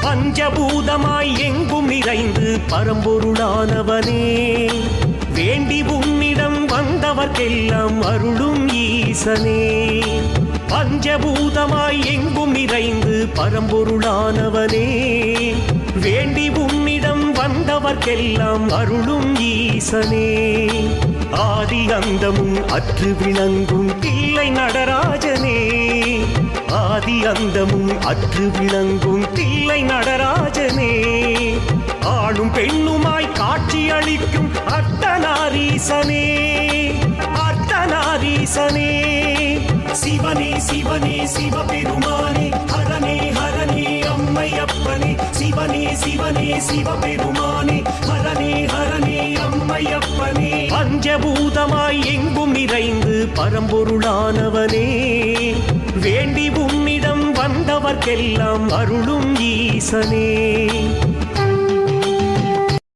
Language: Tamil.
பஞ்சபூதமாய் எங்கும் நிறைந்து பரம்பொருளானவனே, வேண்டி உன்னிடம் வந்தவர்க்கெல்லாம் அருளும் ஈசனே. பஞ்சபூதமாய் எங்கும் நிறைந்து பரம்பொருளானவனே, வேண்டி உன்னிடம் வந்தவர்க்கெல்லாம் அருளும் ஈசனே. ஆதி அந்தமும் அற்று விளங்கும் தில்லை நடராஜனே, ஆதி அந்தமும் அற்று விளங்கும் தில்லை நடராஜனே. ஆளும் பெண்ணுமாய் காட்சி அளிக்கும் அர்த்தநாரீசனே, அர்த்தநாரீசனே. சிவனே சிவனே சிவபெருமானே, ஹரனே ஹரனே அம்மையப்பனே. சிவனே சிவனே சிவபெருமானே, ஹரனே ஹரனே அம்மையப்பனே. பஞ்சபூதமாய் எங்கும் நிறைந்து பரம்பொருளானவனே, வேண்டி உன்னிடம் வந்தவர்க்கெல்லாம் அருளும் ஈசனே.